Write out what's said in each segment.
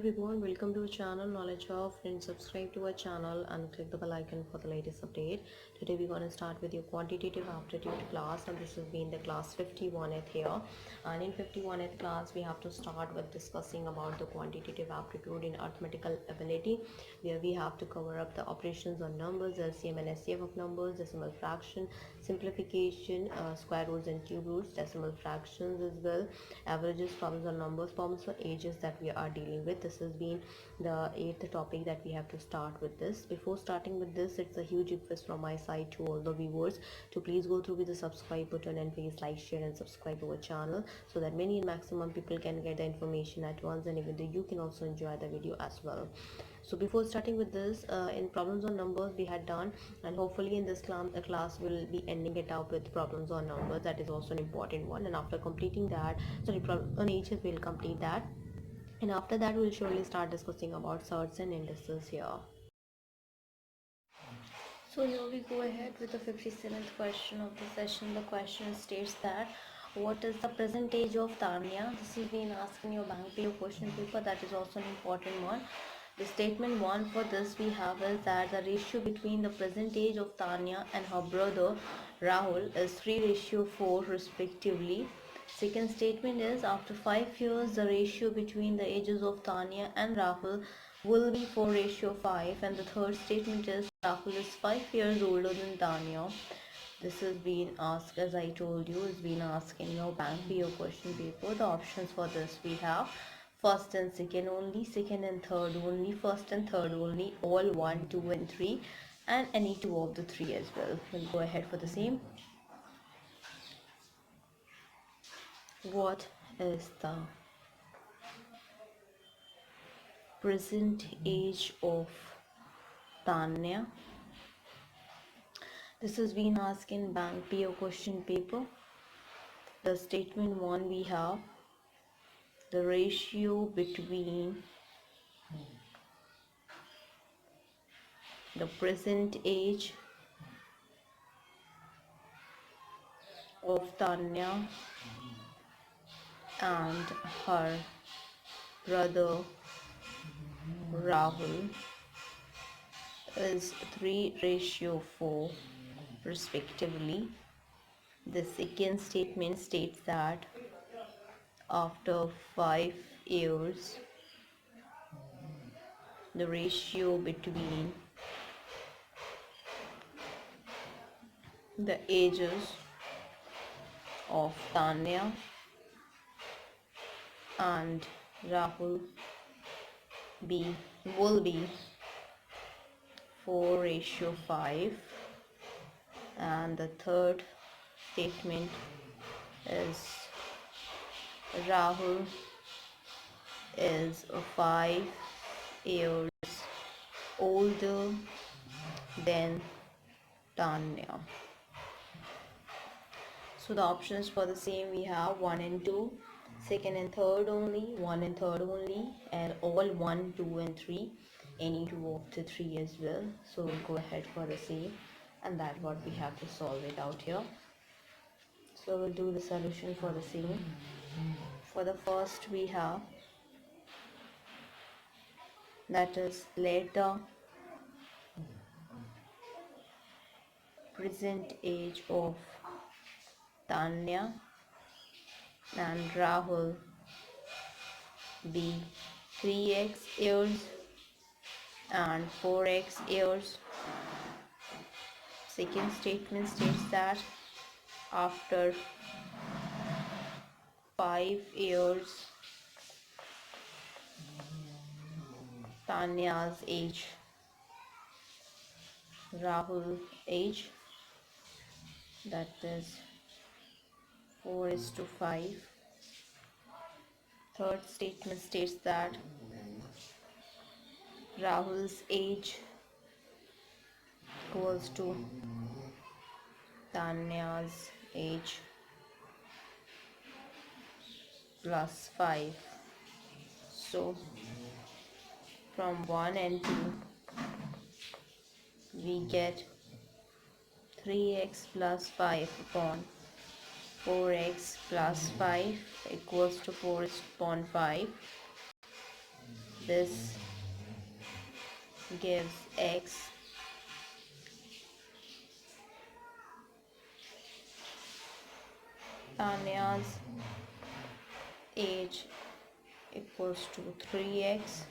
everyone, welcome to our channel Knowledge of Friends. Subscribe to our channel and click the bell icon for the latest update. Today we're going to start with your quantitative aptitude class, and this has been the class 51th here. And in 51th class we have to start with discussing about the quantitative aptitude in arithmetical ability, where we have to cover up the operations on numbers, LCM and SCF of numbers, decimal fraction, simplification, square roots and cube roots, decimal fractions as well, averages, problems on numbers, problems for ages that we are dealing with. This has been the 8th topic that we have to start with this. Before starting with this, it's a huge request from my side to all the viewers to please go through with the subscribe button and please like, share and subscribe to our channel so that many and maximum people can get the information at once, and even though you can also enjoy the video as well. So before starting with this, in problems on numbers we had done, and hopefully in this class will be ending it out with problems on numbers. That is also an important one, and after completing that, sorry, problem on ages we'll complete that, and after that we'll surely start discussing about surds and indices here. So here we go ahead with the 57th question of the session. The question states that what is the percentage of Tanya? This is being asked in your bank PO question paper. That is also an important one. The statement 1 for this we have is that the ratio between the present age of Tanya and her brother Rahul is 3:4 respectively. Second statement is after 5 years the ratio between the ages of Tanya and Rahul will be 4:5, and the third statement is Rahul is 5 years older than Tanya. This has been asked, as I told you, is been asked in your bank PO question paper. The options for this we have first and second only, second and third only, first and third only, all 1, 2 and 3, and any two of the three as well. We'll go ahead for the same. What is the present age of Tanya? This has been asked in bank PO question paper. The statement 1 we have the ratio between the present age of Tanya and her brother Rahul is 3:4 respectively. The second statement states that after 5 years the ratio between the ages of Tanya and Rahul will be 4:5, and the third statement is Rahul is 5 years older than Tanya. So the options for the same we have 1 and 2, second and third only, 1 and third only, and all 1, 2 and 3, any two of the three as well. So we'll go ahead for the same, and that's what we have to solve it out here. So we'll do the solution for the same. For the first we have, that is, let the present age of Tanya and Rahul be 3x years and 4x years. Second statement states that after 5 years Tanya's age, Rahul's age, that is 4:5. Third statement states that Rahul's age equals to Tanya's age plus 5. So from 1 and 2 we get 3x plus 5 upon 4x plus 5 equals to 4 upon 5. This gives x. Tanya's age equals to 3x.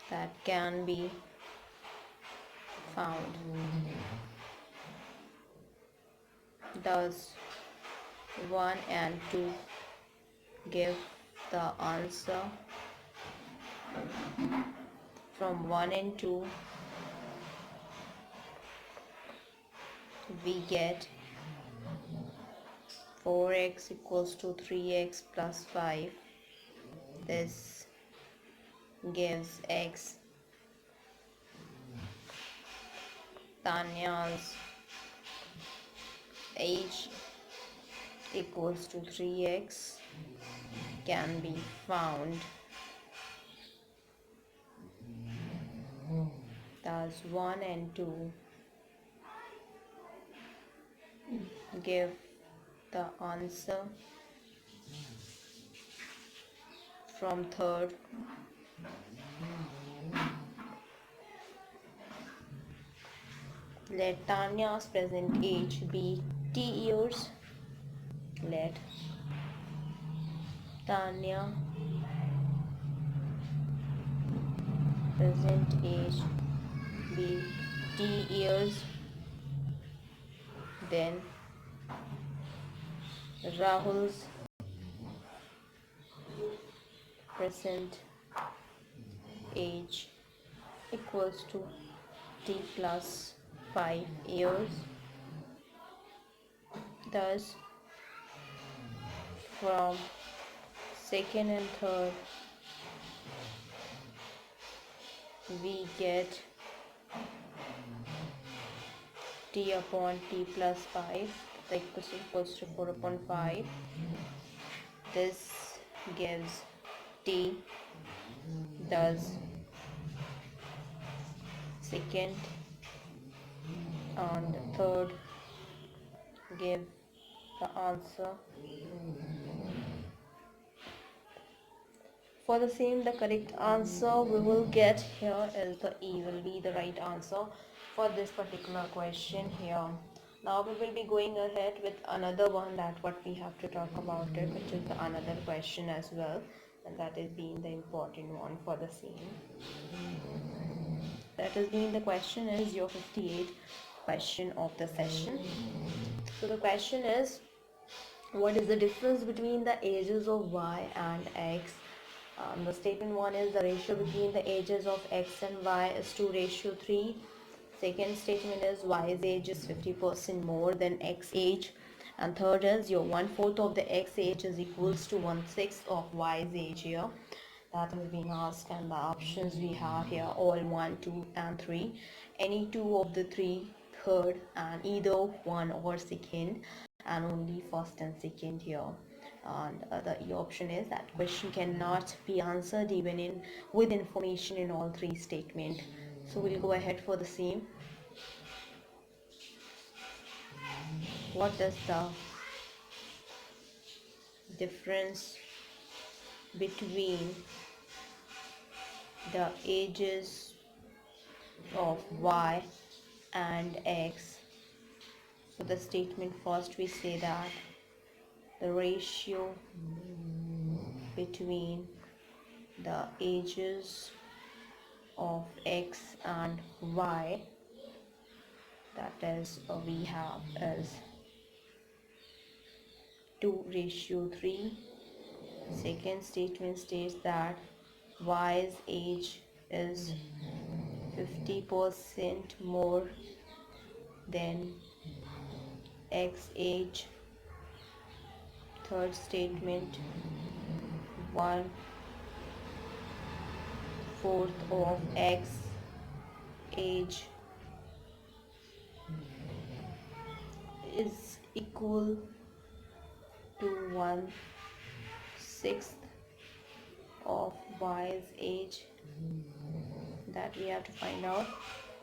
That can be found. Thus 1 and 2 give the answer. From 1 and 2 we get 4x equals to 3x plus 5. This gives x. Tanya's age equals to 3x can be found. Thus 1 and 2 give the answer. From third let Tanya's present age be t years. Let Tanya present age be t years. Then Rahul's present age equals to t plus 5 years. Thus from second and third we get t upon t plus 5. The equation equals to 4 upon 5. This gives t. Thus second and third give the answer. For the same, the correct answer we will get here is the E will be the right answer for this particular question here. Now we will be going ahead with another one, that what we have to talk about it, which is the another question as well, and that is being the important one for the same. That is being the question is your 58th question of the session. So the question is, what is the difference between the ages of y and x? The statement 1 is the ratio between the ages of x and y is 2:3. Second statement is y's age is 50% more than x age. And third is your 1/4 of the x age is equals to 1/6 of y's age here. That is being asked, and the options we have here all 1, 2 and 3. Any two of the three, third, and either one or second, and only first and second here. And the option is that question cannot be answered even in with information in all three statements. So we'll go ahead for the same. What is the difference between the ages of y and x? So the statement first we say that the ratio between the ages of x and y, that is we have is 2:3. Second statement states that y's age is 50% more than x age. Third statement, 1/4 of x age is equal to 1/6 of y's age. That we have to find out,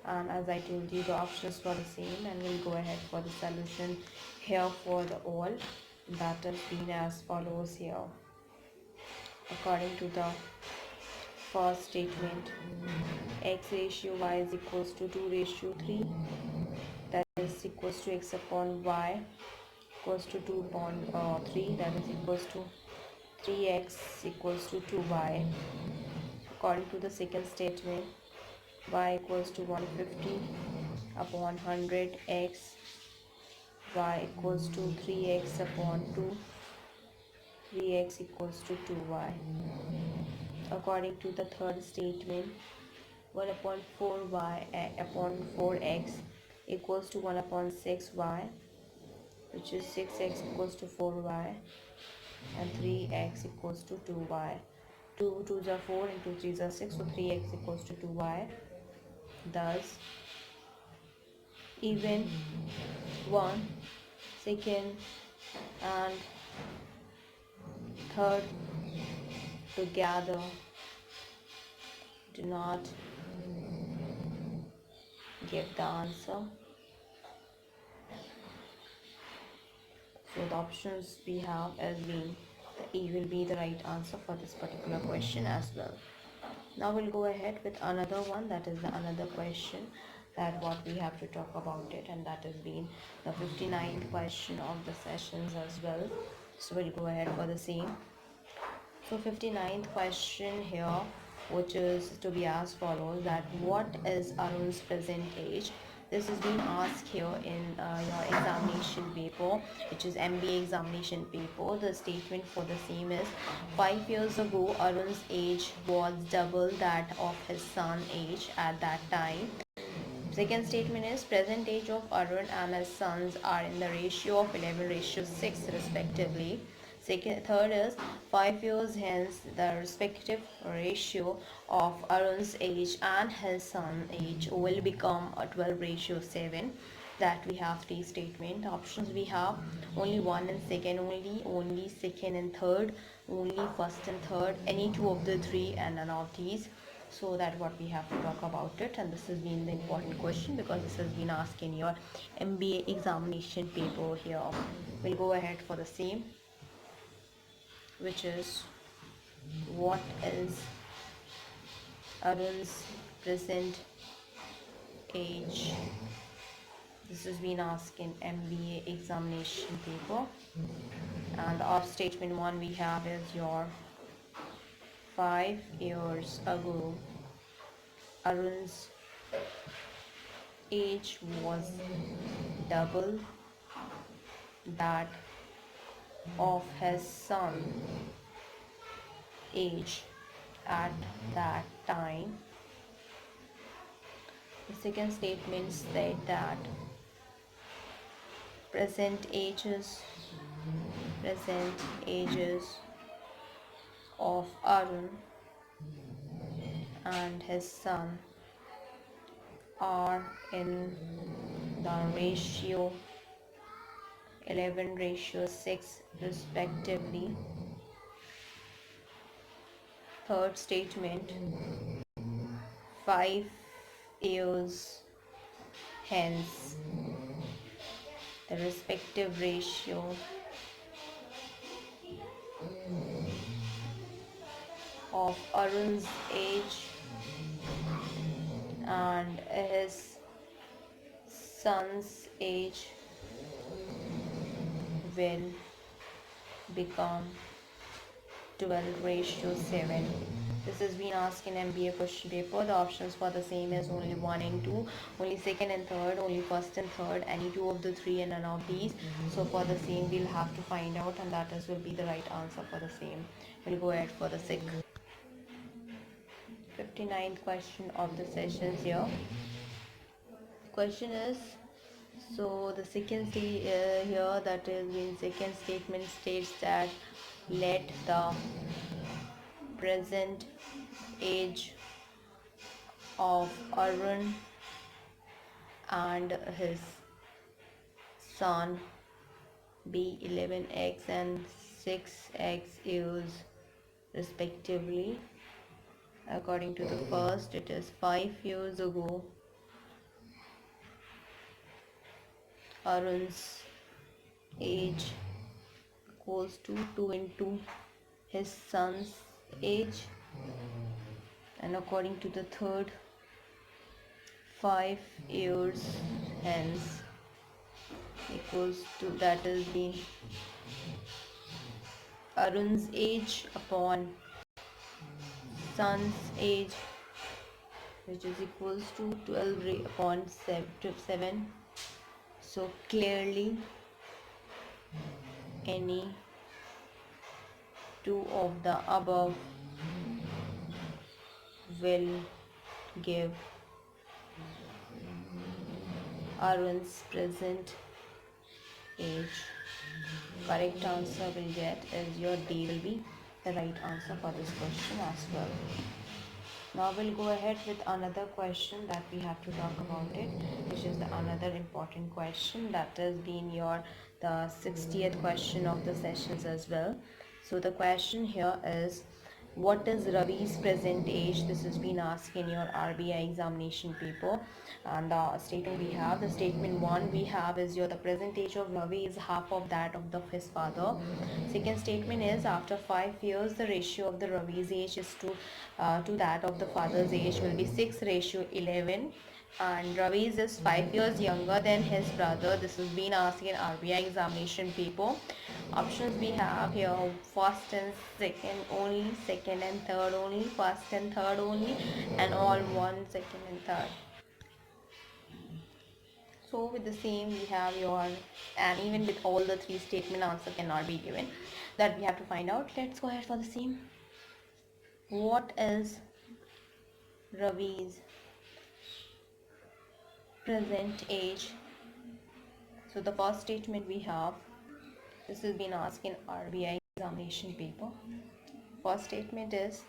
and as I told you, the options for the same, and we'll go ahead for the solution here for the all. That is been as follows here. According to the First statement, x ratio y is equals to 2 ratio 3, that is equals to x upon y equals to 2 upon 3, that is equals to 3x equals to 2y. According to the second statement, y equals to 150 upon 100 x, y equals to 3x upon 2, 3x equals to 2y. According to the third statement, 1 upon 4y upon 4x equals to 1 upon 6y, which is 6x equals to 4y, and 3x equals to 2y. 2 2s are 4 and 2 3s are 6, so 3x equals to 2y. Thus, even 1, second and third together do not give the answer. So the options we have as being the E will be the right answer for this particular question as well. Now we'll go ahead with another one, that is the another question that what we have to talk about it, and that has been the 59th question of the sessions as well. So we'll go ahead for the same. So 59th question here, which is to be as follows, that what is Arun's present age? This is being asked here in your examination paper, which is MBA examination paper. The statement for the same is, 5 years ago Arun's age was double that of his son age at that time. Second statement is, present age of Arun and his sons are in the ratio of 11:6 respectively. Third is, 5 years hence the respective ratio of Arun's age and his son's age will become a 12:7. That we have three statement options. We have only one and second, only second and third, only first and third, any two of the three, and none of these. So that what we have to talk about it, and this has been the important question because this has been asked in your MBA examination paper here. We'll go ahead for the same, which is, what is Arun's present age? This has been asked in MBA examination paper, and our statement one we have is your 5 years ago Arun's age was double that of his son age at that time. The second statement said that present ages of Arun and his son are in the ratio 11:6 respectively. Third statement, 5 years hence the respective ratio of Arun's age and his son's age will become 12:7. This has been asked in MBA question paper. The options for the same is only 1 and 2, only second and third, only first and third, any two of the three, and none of these. So for the same we'll have to find out, and that is will be the right answer for the same. We'll go ahead for the 59th question of the sessions here. Question is, so the second here, that is in second statement states that let the present age of Arun and his son be 11x and 6x years respectively. According to the first, it is 5 years ago Arun's age equals to 2 into his son's age, and according to the third, 5 years hence equals to, that is the Arun's age upon son's age, which is equals to 12 upon 7. So clearly any two of the above will give Arun's present age. Correct answer will get is your D will be the right answer for this question as well. Now we'll go ahead with another question that we have to talk about it, which is the another important question that has been your the 60th question of the sessions as well. So the question here is, what is Ravi's present age? This has been asked in your RBI examination paper, and the statement we have, the statement 1 we have is your the present age of Ravi is half of that of his father. Second statement is, after 5 years the ratio of the Ravi's age is to that of the father's age will be 6:11, and Ravi's is 5 years younger than his brother. This has been asked in RBI examination paper. Options we have here, first and second only, second and third only, first and third only, and all 1, 2nd and 3rd. So with the same we have your, and even with all the 3 statement answer cannot be given, that we have to find out. Let's go ahead for the same. What is Ravi's present age? So the first statement we have, this has been asked in RBI examination paper. First statement is,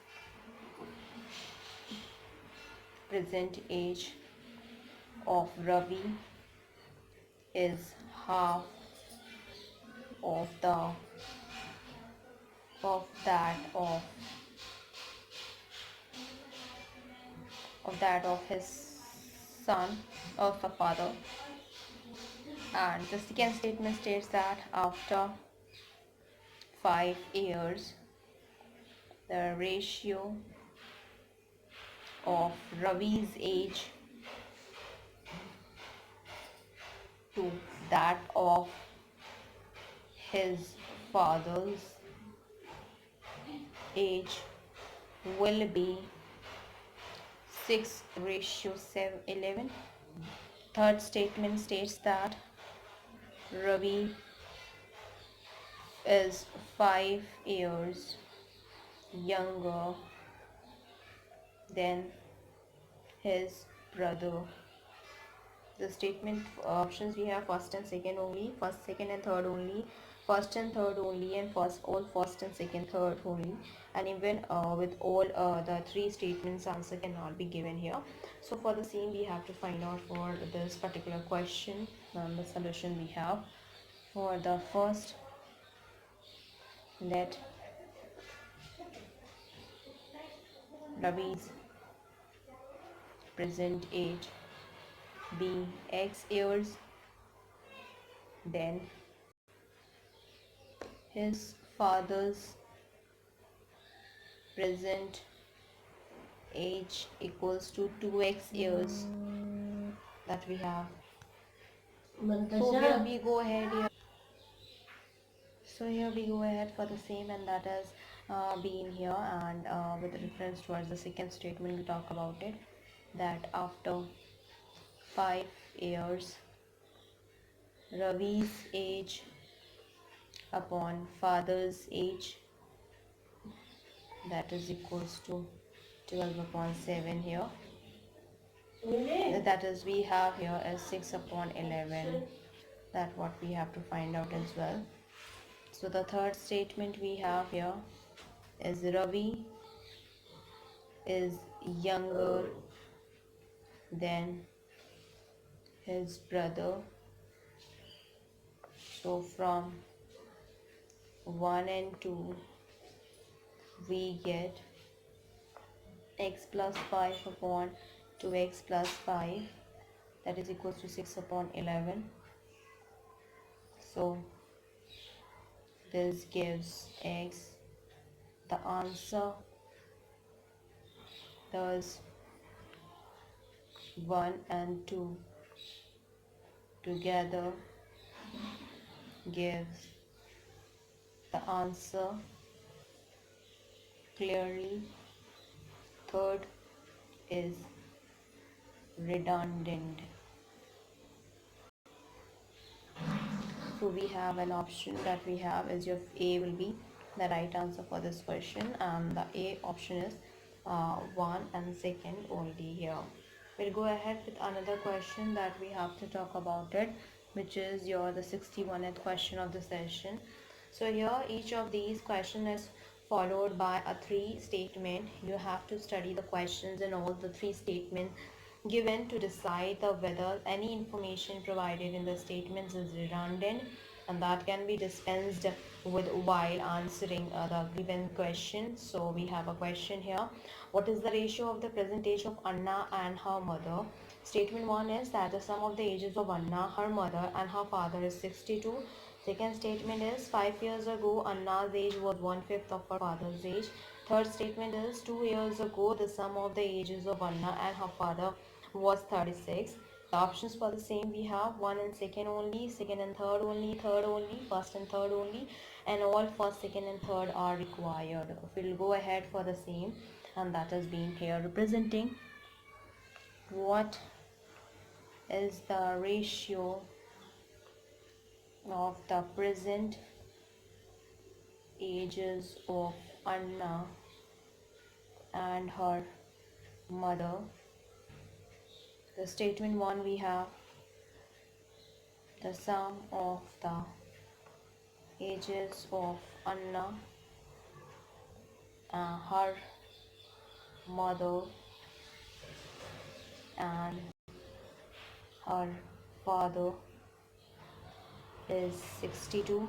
present age of Ravi is half of that of his son, of a father. And the second statement states that after 5 years the ratio of Ravi's age to that of his father's age will be 6:11. Third statement states that Ravi is 5 years younger than his brother. The statement options we have, first and second only, first, second and third only, first and third only, and all first and second, third only, and even with all the 3 statements answer cannot be given here. So for the same we have to find out for this particular question the solution we have. For the first, let Ravi's present age be X years, then his father's present age equals to 2x years that we have. So here we go ahead here. So here we go ahead for the same, and that has been here, and with reference towards the second statement we talk about it, that after 5 years Ravi's age upon father's age, that is equals to 12/7 here. That is we have here as 6/11. That what we have to find out as well. So the third statement we have here is Ravi is younger than his brother. So from 1 and 2 we get x plus 5 upon 2x plus 5, that is equals to 6/11. So this gives x. The answer Thus 1 and 2 together gives the answer clearly. Third is redundant. So we have an option that we have is your A will be the right answer for this question, and the A option is 1 and second only here. We'll go ahead with another question that we have to talk about it, which is the 61st question of the session. So here each of these question is followed by a 3 statement. You have to study the questions and all the 3 statements given to decide whether any information provided in the statements is redundant and that can be dispensed with while answering the given question. So we have a question here: what is the ratio of the present age of Anna and her mother? Statement 1 is that the sum of the ages of Anna, her mother and her father is 62. Second statement is 5 years ago Anna's age was 1/5 of her father's age. Third statement is 2 years ago the sum of the ages of Anna and her father was 36. The options for the same we have 1 and second only, second and third only, third only, first and third only, and all first, second and third are required. We'll go ahead for the same, and that has been here representing what is the ratio of the present ages of Anna and her mother. The statement 1 we have the sum of the ages of Anna and her mother and her father is 62.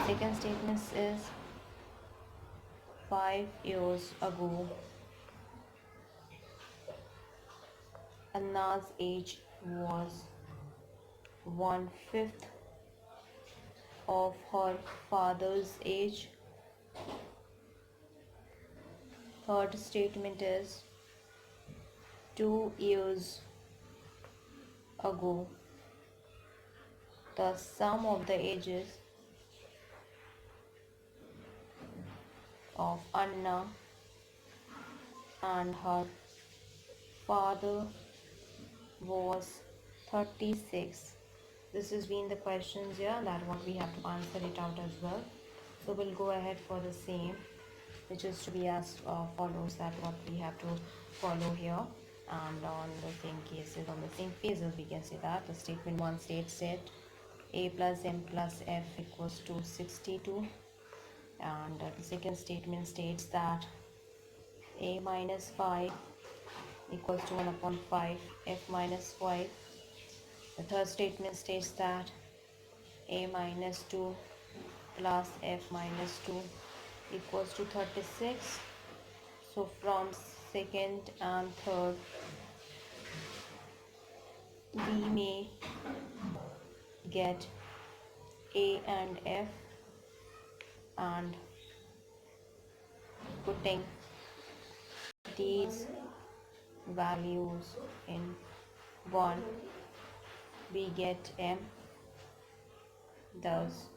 Second statement is 5 years ago Anna's age was 1/5 of her father's age. Third statement is 2 years ago the sum of the ages of Anna and her father was 36. This has been the questions here, that what we have to answer it out as well. So we'll go ahead for the same, which is to be as follows, that what we have to follow here, and on the same cases, on the same phases, we can say that the statement 1 states that a plus m plus f equals to 62, and the second statement states that a minus 5 equals to 1 upon 5 f minus 5. The third statement states that a minus 2 plus f minus 2 equals to 36. So from second and third we may get a and f, and putting these values in 1 we get m. Thus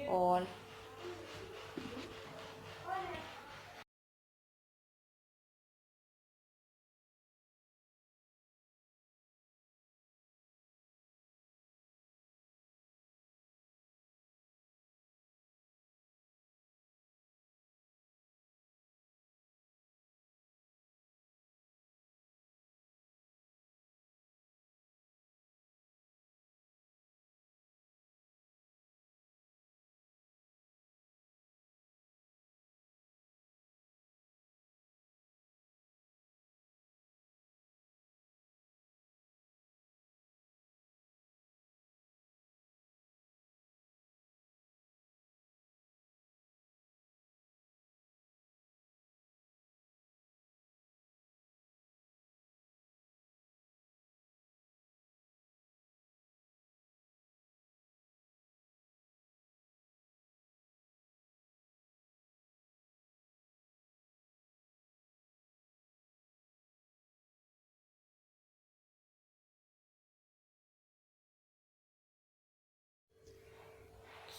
all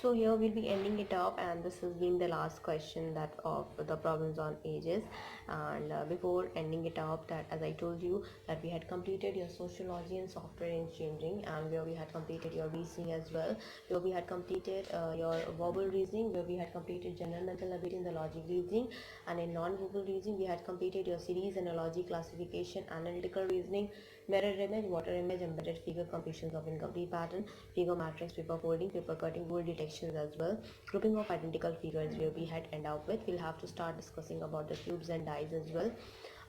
So here we'll be ending it up, and this has been the last question that of the problems on ages. And before ending it up, that as I told you that we had completed your sociology and software engineering, and where we had completed your reasoning as well, where we had completed your verbal reasoning, where we had completed general mental ability in the logic reasoning, and in non-verbal reasoning we had completed your series, analogy, classification, analytical reasoning, mirror image, water image, embedded figure, completions of incomplete pattern, figure matrix, paper folding, paper cutting, rule detections as well, grouping of identical figures, where we had end up with. We'll have to start discussing about the cubes and dies as well.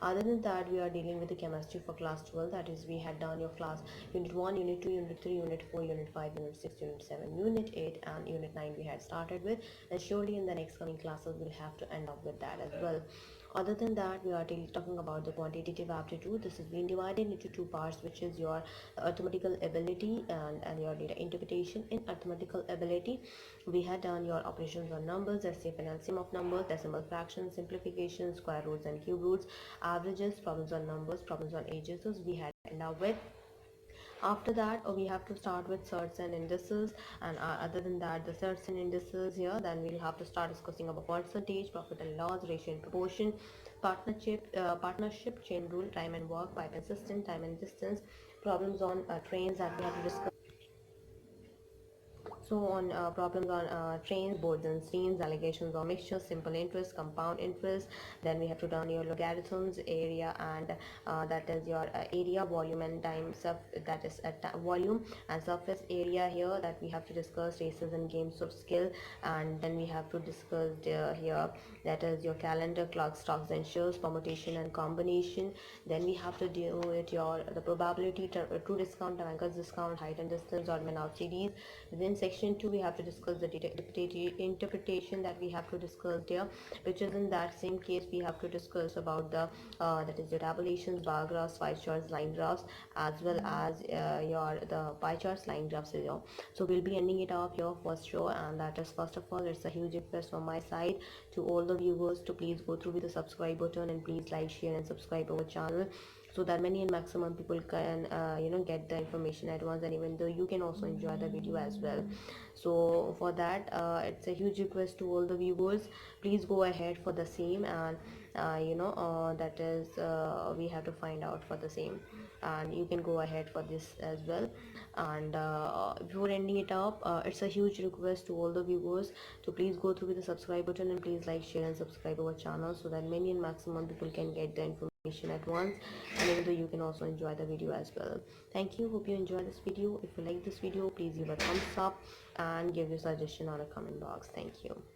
Other than that, we are dealing with the chemistry for class 12. That is, we had done your class unit 1, unit 2, unit 3, unit 4, unit 5, unit 6, unit 7, unit 8, and unit 9 we had started with, and surely in the next coming classes we'll have to end up with that as well. Other than that, we are talking about the quantitative aptitude. This is being divided into two parts, which is your arithmetical ability and your data interpretation. In arithmetical ability, we had done your operations on numbers, SCF and LCM of numbers, decimal fractions, simplification, square roots and cube roots, averages, problems on numbers, problems on ages. So we had end up with. After that, we have to start with surds and indices, and other than that, the surds and indices here, then we'll have to start discussing about percentage, profit and loss, ratio and proportion, partnership, chain rule, time and work, pipe and system, time and distance, problems on trains that we have to discuss. So on problems on trains, boards and streams, allegations or mixtures, simple interest, compound interest. Then we have to done your logarithms, area, and that is your area, volume and time, that is volume and surface area here, that we have to discuss races and games of skill. And then we have to discuss here, that is your calendar, clock, stocks and shares, permutation and combination. Then we have to deal with your the probability, true discount, bankers discount, height and distance, odd man out series. Then section 2 we have to discuss the data interpretation that we have to discuss there, which is in that same case we have to discuss about the that is your tabulations, bar graphs, pie charts, line graphs, as well as your the pie charts, line graphs here. So we'll be ending it off here first show, and that is, first of all, it's a huge request from my side to all the viewers to please go through with the subscribe button, and please like, share and subscribe our channel, so that many and maximum people can get the information at once, and even though you can also enjoy the video as well. So for that, it's a huge request to all the viewers, please go ahead for the same, and that is we have to find out for the same, and you can go ahead for this as well. And before ending it up, it's a huge request to all the viewers to please go through with the subscribe button, and please like, share and subscribe our channel, so that many and maximum people can get the information at once, and even though you can also enjoy the video as well. Thank you, hope you enjoy this video. If you like this video, please give a thumbs up and give your suggestion on a comment box. Thank you.